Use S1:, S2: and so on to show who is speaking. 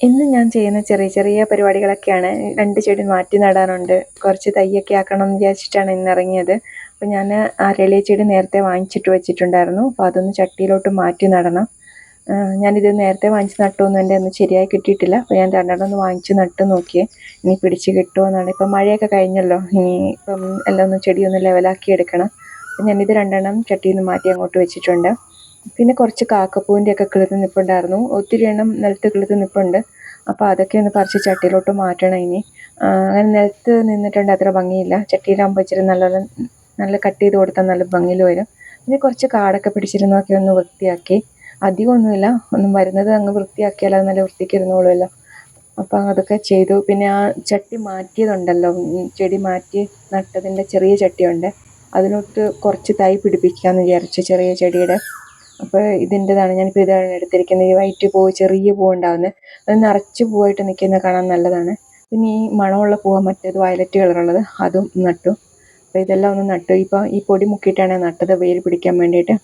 S1: ഇന്ന് ഞാൻ ചെയ്യുന്ന ചെറിയ ചെറിയ പരിപാടികളൊക്കെയാണ്. 2 ചെടി മാറ്റി നടാനുണ്ട്. കുറച്ച് തൈയൊക്കെ ആക്കണം എന്ന് വിചാരിച്ചിട്ടാണ് ഇന്ന് ഇറങ്ങിയത്. അപ്പോൾ ഞാൻ അരളി ചെടി നേരത്തെ വാങ്ങിച്ചിട്ട് വെച്ചിട്ടുണ്ടായിരുന്നു. അപ്പോൾ അതൊന്ന് ചട്ടിയിലോട്ട് മാറ്റി നടണം. ഞാനിത് നേരത്തെ വാങ്ങിച്ച് നട്ടൊന്നും എൻ്റെ ഒന്നും ശരിയായി കിട്ടിയിട്ടില്ല. അപ്പോൾ ഞാൻ 2 ഒന്ന് വാങ്ങിച്ച് നട്ട് നോക്കിയേ ഇനി പിടിച്ച് കിട്ടുമോ എന്നാണ്. ഇപ്പം മഴയൊക്കെ കഴിഞ്ഞല്ലോ, ഇനി ഇപ്പം എല്ലാം ഒന്ന് ചെടിയൊന്ന് ലെവലാക്കി എടുക്കണം. അപ്പം ഞാനിത് 2 ചട്ടിയിൽ നിന്ന് മാറ്റി അങ്ങോട്ട് വെച്ചിട്ടുണ്ട്. പിന്നെ കുറച്ച് കാക്കപ്പൂവിൻ്റെയൊക്കെ കിളിർത്ത് നിൽപ്പുണ്ടായിരുന്നു. ഒത്തിരി എണ്ണം നിലത്ത് കിളിർത്ത് നിൽപ്പുണ്ട്. അപ്പോൾ അതൊക്കെ ഒന്ന് പറിച്ച് ചട്ടിയിലോട്ട് മാറ്റണം ഇനി. അങ്ങനെ നിലത്ത് നിന്നിട്ടുണ്ട് അത്ര ഭംഗിയില്ല. ചട്ടിയിലാകുമ്പോൾ ഇച്ചിരി നല്ല കട്ട് ചെയ്ത് കൊടുത്താൽ നല്ല ഭംഗിയിൽ വരും. പിന്നെ കുറച്ച് കാടൊക്കെ പിടിച്ചിരുന്നതൊക്കെ ഒന്ന് വൃത്തിയാക്കി. അധികമൊന്നുമില്ല, ഒന്നും വരുന്നത് അങ്ങ് വൃത്തിയാക്കിയാൽ അത് നല്ല വൃത്തിക്ക് ഇരുന്നോളുമല്ലോ. അപ്പോൾ അതൊക്കെ ചെയ്തു. പിന്നെ ആ ചട്ടി മാറ്റിയതുണ്ടല്ലോ, ചെടി മാറ്റി നട്ടതിൻ്റെ ചെറിയ ചട്ടിയുണ്ട്, അതിലോട്ട് കുറച്ച് തൈ പിടിപ്പിക്കാമെന്ന് വിചാരിച്ചു, ചെറിയ ചെടിയുടെ. അപ്പോൾ ഇതിൻ്റെതാണ്, ഞാനിപ്പോൾ ഇതാണ് എടുത്തിരിക്കുന്നത്. ഈ വൈറ്റ് പൂവ്, ചെറിയ പൂവുണ്ടാകുന്നത്, അത് നിറച്ച് പൂവായിട്ട് നിൽക്കുന്നത് കാണാൻ നല്ലതാണ്. പിന്നെ ഈ മണമുള്ള പൂവ്, മറ്റേത് വയലറ്റ് കളറുള്ളത്, അതും നട്ടു. അപ്പോൾ ഇതെല്ലാം ഒന്ന് നട്ടു. ഇപ്പം ഈ പൊടി മുക്കിയിട്ടാണ് നട്ടത്, വെയിൽ പിടിക്കാൻ വേണ്ടിയിട്ട്.